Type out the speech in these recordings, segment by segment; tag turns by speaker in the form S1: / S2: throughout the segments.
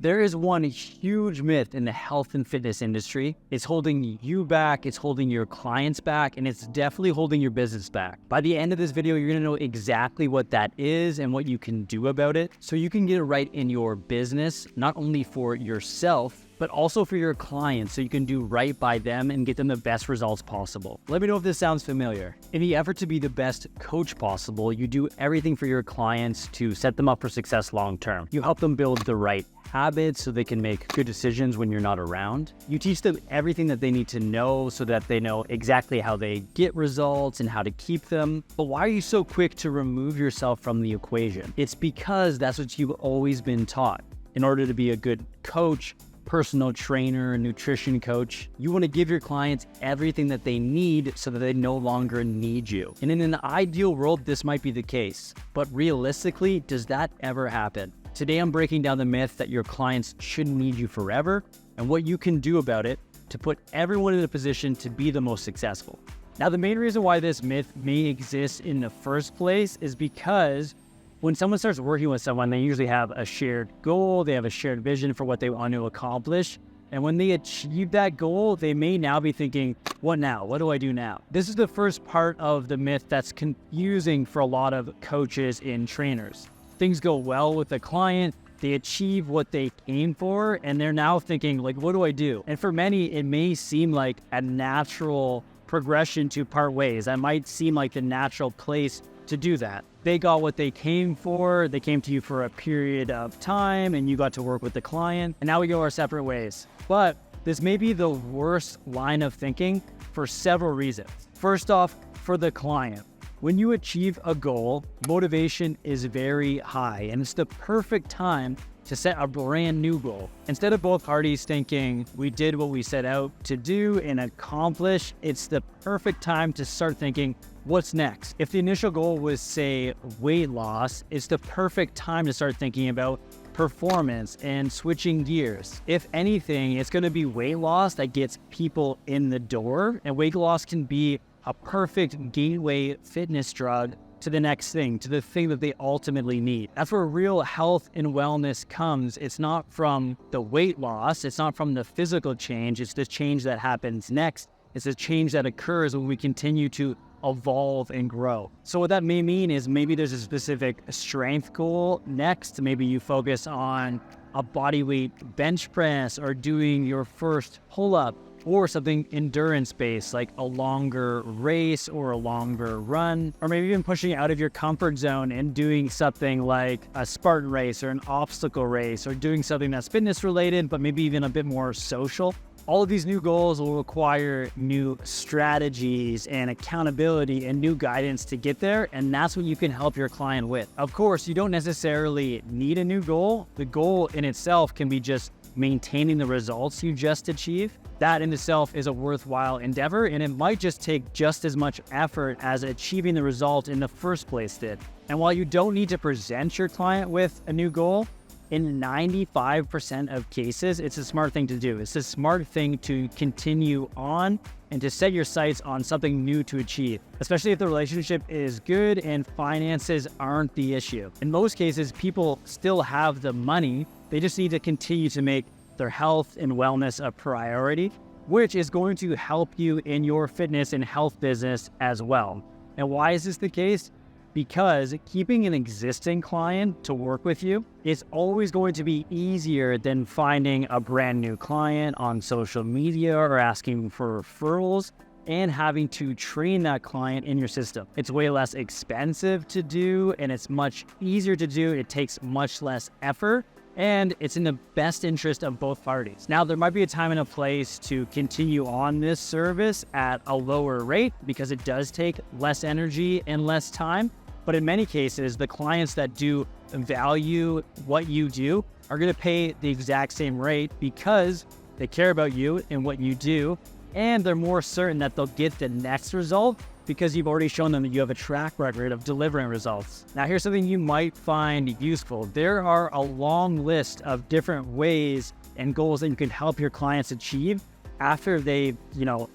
S1: There is one huge myth in the health and fitness industry. It's holding you back, it's holding your clients back, and it's definitely holding your business back. By the end of this video, you're gonna know exactly what that is and what you can do about it so you can get it right in your business, not only for yourself, but also for your clients so you can do right by them and get them the best results possible. Let me know if this sounds familiar. In the effort to be the best coach possible, you do everything for your clients to set them up for success long term. You help them build the right habits so they can make good decisions when you're not around. You teach them everything that they need to know so that they know exactly how they get results and how to keep them. But why are you so quick to remove yourself from the equation? It's because that's what you've always been taught. In order to be a good coach, personal trainer, nutrition coach, you want to give your clients everything that they need so that they no longer need you. And in an ideal world, this might be the case. But realistically, does that ever happen? Today, I'm breaking down the myth that your clients shouldn't need you forever and what you can do about it to put everyone in a position to be the most successful. Now, the main reason why this myth may exist in the first place is because when someone starts working with someone, they usually have a shared goal, they have a shared vision for what they want to accomplish. And when they achieve that goal, they may now be thinking, what now? What do I do now? This is the first part of the myth that's confusing for a lot of coaches and trainers. Things go well with the client, they achieve what they came for, and they're now thinking, like, what do I do? And for many, it may seem like a natural progression to part ways. That might seem like the natural place to do that. They got what they came for. They came to you for a period of time and you got to work with the client. And now we go our separate ways. But this may be the worst line of thinking for several reasons. First off, for the client. When you achieve a goal, motivation is very high and it's the perfect time to set a brand new goal. Instead of both parties thinking we did what we set out to do and accomplish, it's the perfect time to start thinking, what's next? If the initial goal was, say, weight loss, it's the perfect time to start thinking about performance and switching gears. If anything, it's gonna be weight loss that gets people in the door, and weight loss can be a perfect gateway fitness drug to the next thing, to the thing that they ultimately need. That's where real health and wellness comes. It's not from the weight loss, it's not from the physical change, it's the change that happens next. It's a change that occurs when we continue to evolve and grow. So what that may mean is maybe there's a specific strength goal next. Maybe you focus on a bodyweight bench press or doing your first pull-up, or something endurance-based like a longer race or a longer run, or maybe even pushing out of your comfort zone and doing something like a Spartan race or an obstacle race, or doing something that's fitness related but maybe even a bit more social. All of these new goals will require new strategies and accountability and new guidance to get there, and that's what you can help your client with. Of course, you don't necessarily need a new goal. The goal in itself can be just maintaining the results you just achieved. That in itself is a worthwhile endeavor, and it might just take just as much effort as achieving the result in the first place did. And while you don't need to present your client with a new goal, in 95% of cases, it's a smart thing to do. It's a smart thing to continue on and to set your sights on something new to achieve, especially if the relationship is good and finances aren't the issue. In most cases, people still have the money. They just need to continue to make their health and wellness a priority, which is going to help you in your fitness and health business as well. And why is this the case? Because keeping an existing client to work with you is always going to be easier than finding a brand new client on social media or asking for referrals and having to train that client in your system. It's way less expensive to do and it's much easier to do. It takes much less effort, and it's in the best interest of both parties. Now, there might be a time and a place to continue on this service at a lower rate because it does take less energy and less time. But in many cases, the clients that do value what you do are gonna pay the exact same rate because they care about you and what you do, and they're more certain that they'll get the next result because you've already shown them that you have a track record of delivering results. Now, here's something you might find useful. There are a long list of different ways and goals that you can help your clients achieve after they've,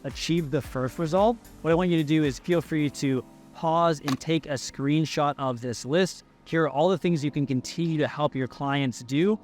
S1: achieved the first result. What I want you to do is feel free to pause and take a screenshot of this list. Here are all the things you can continue to help your clients do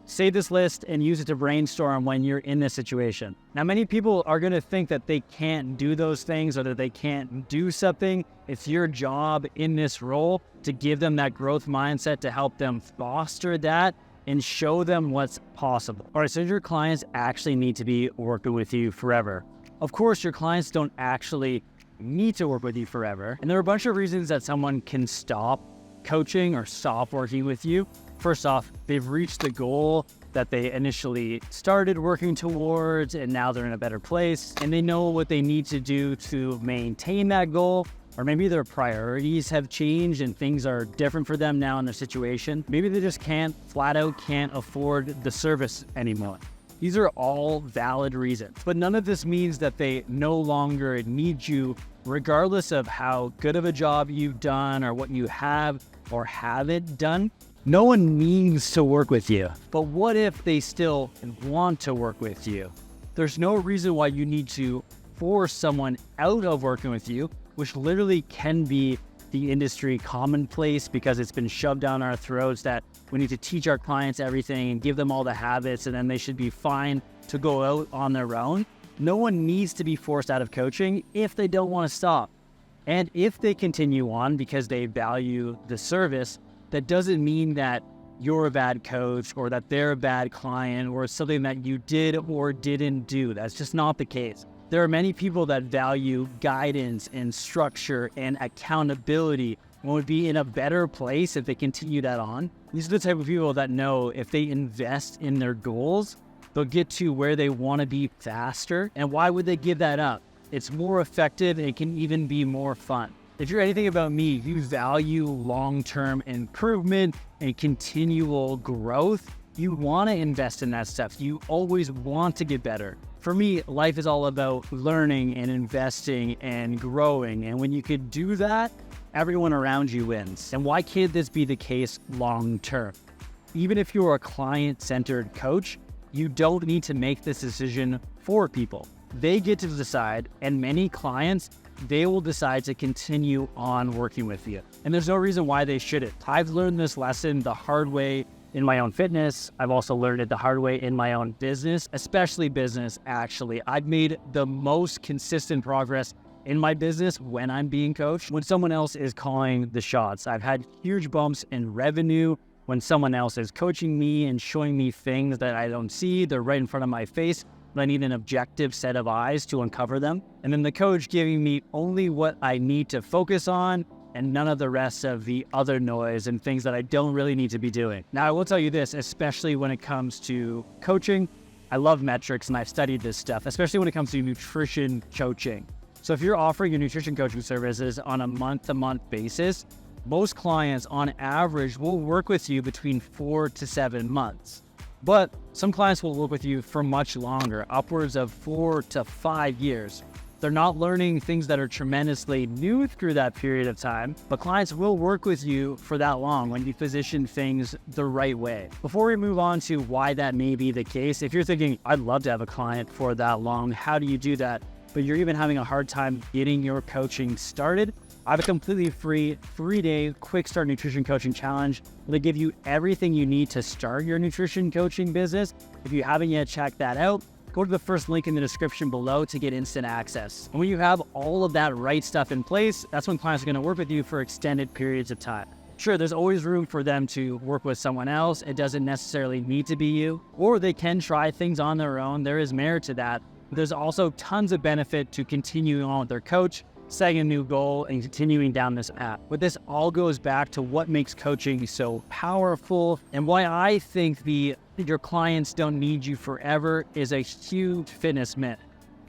S1: Save this list and use it to brainstorm when you're in this situation. Now, many people are going to think that they can't do those things or that they can't do something. It's your job in this role to give them that growth mindset, to help them foster that and show them what's possible. All right, so your clients actually need to be working with you forever. Of course, your clients don't actually need to work with you forever. And there are a bunch of reasons that someone can stop coaching or stop working with you. First off, they've reached the goal that they initially started working towards, and now they're in a better place, and they know what they need to do to maintain that goal. Or maybe their priorities have changed and things are different for them now in their situation. Maybe they just flat out can't afford the service anymore. These are all valid reasons, but none of this means that they no longer need you, regardless of how good of a job you've done or what you have or haven't done. No one needs to work with you, but what if they still want to work with you? There's no reason why you need to force someone out of working with you, which literally can be the industry commonplace because it's been shoved down our throats that we need to teach our clients everything and give them all the habits and then they should be fine to go out on their own. No one needs to be forced out of coaching if they don't want to stop. And if they continue on because they value the service, that doesn't mean that you're a bad coach or that they're a bad client or something that you did or didn't do. That's just not the case. There are many people that value guidance and structure and accountability and would be in a better place if they continue that on. These are the type of people that know if they invest in their goals, they'll get to where they want to be faster. And why would they give that up? It's more effective and it can even be more fun. If you're anything about me, you value long-term improvement and continual growth, you want to invest in that stuff. You always want to get better. For me, life is all about learning and investing and growing. And when you can do that, everyone around you wins. And why can't this be the case long-term? Even if you're a client-centered coach, you don't need to make this decision for people. They get to decide, and many clients, they will decide to continue on working with you. And there's no reason why they shouldn't. I've learned this lesson the hard way in my own fitness. I've also learned it the hard way in my own business, especially business, actually. I've made the most consistent progress in my business when I'm being coached, when someone else is calling the shots. I've had huge bumps in revenue when someone else is coaching me and showing me things that I don't see. They're right in front of my face, but I need an objective set of eyes to uncover them. And then the coach giving me only what I need to focus on and none of the rest of the other noise and things that I don't really need to be doing. Now, I will tell you this, especially when it comes to coaching, I love metrics and I've studied this stuff, especially when it comes to nutrition coaching. So if you're offering your nutrition coaching services on a month-to-month basis, most clients on average will work with you between 4 to 7 months. But some clients will work with you for much longer, upwards of 4 to 5 years. They're not learning things that are tremendously new through that period of time, but clients will work with you for that long when you position things the right way. Before we move on to why that may be the case, if you're thinking, I'd love to have a client for that long, how do you do that? But you're even having a hard time getting your coaching started, I have a completely free 3-day quick start nutrition coaching challenge where they give you everything you need to start your nutrition coaching business. If you haven't yet checked that out, go to the first link in the description below to get instant access. And when you have all of that right stuff in place, that's when clients are going to work with you for extended periods of time. Sure, there's always room for them to work with someone else. It doesn't necessarily need to be you, or they can try things on their own. There is merit to that. There's also tons of benefit to continuing on with their coach, setting a new goal, and continuing down this path. But this all goes back to what makes coaching so powerful and why I think your clients don't need you forever is a huge fitness myth.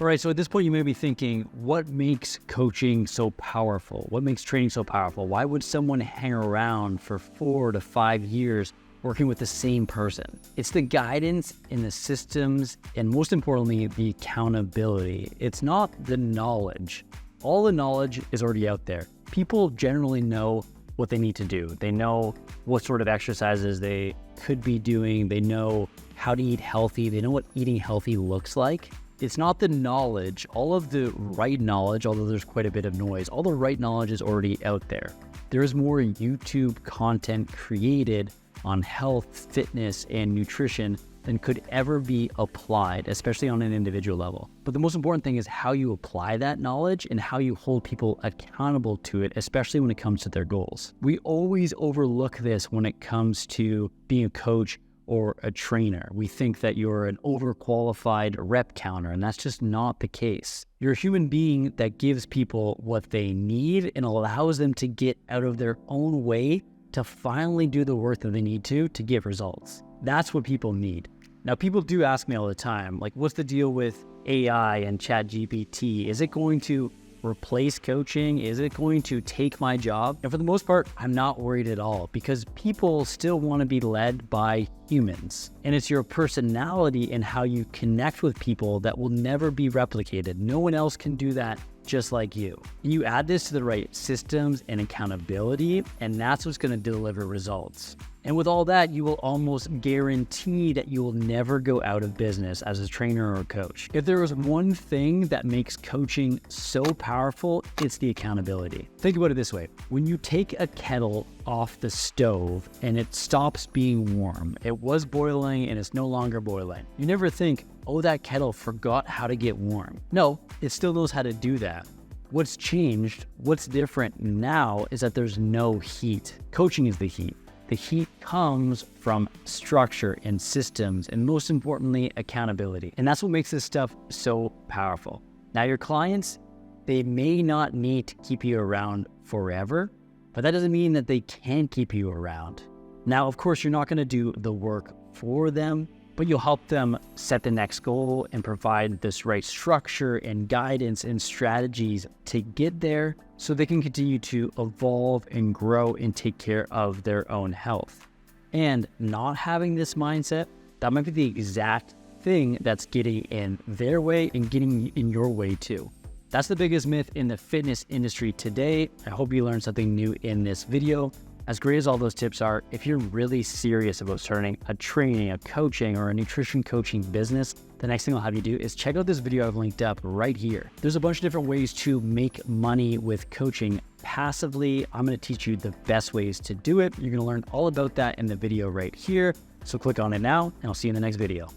S1: All right, so at this point you may be thinking, what makes coaching so powerful? What makes training so powerful? Why would someone hang around for 4 to 5 years working with the same person? It's the guidance and the systems, and most importantly, the accountability. It's not the knowledge. All the knowledge is already out there. People generally know what they need to do. They know what sort of exercises they could be doing. They know how to eat healthy. They know what eating healthy looks like. It's not the knowledge. All of the right knowledge, although there's quite a bit of noise, all the right knowledge is already out there. There is more YouTube content created on health, fitness, and nutrition than could ever be applied, especially on an individual level. But the most important thing is how you apply that knowledge and how you hold people accountable to it, especially when it comes to their goals. We always overlook this when it comes to being a coach or a trainer. We think that you're an overqualified rep counter, and that's just not the case. You're a human being that gives people what they need and allows them to get out of their own way to finally do the work that they need to get results. That's what people need. Now, people do ask me all the time, like, what's the deal with AI and ChatGPT? Is it going to replace coaching? Is it going to take my job? And for the most part, I'm not worried at all, because people still want to be led by humans. And it's your personality and how you connect with people that will never be replicated. No one else can do that just like you. You add this to the right systems and accountability, and that's what's going to deliver results. And with all that, you will almost guarantee that you will never go out of business as a trainer or a coach. If there is one thing that makes coaching so powerful, it's the accountability. Think about it this way. When you take a kettle off the stove and it stops being warm, it was boiling and it's no longer boiling, you never think, oh, that kettle forgot how to get warm. No, it still knows how to do that. What's changed, what's different now is that there's no heat. Coaching is the heat. The heat comes from structure and systems, and most importantly, accountability. And that's what makes this stuff so powerful. Now, your clients, they may not need to keep you around forever, but that doesn't mean that they can keep you around. Now, of course, you're not going to do the work for them, but you'll help them set the next goal and provide this right structure and guidance and strategies to get there so they can continue to evolve and grow and take care of their own health. And not having this mindset, that might be the exact thing that's getting in their way and getting in your way too. That's the biggest myth in the fitness industry today. I hope you learned something new in this video. As great as all those tips are, if you're really serious about starting a training, a coaching, or a nutrition coaching business, the next thing I'll have you do is check out this video I've linked up right here. There's a bunch of different ways to make money with coaching passively. I'm going to teach you the best ways to do it. You're going to learn all about that in the video right here. So click on it now, and I'll see you in the next video.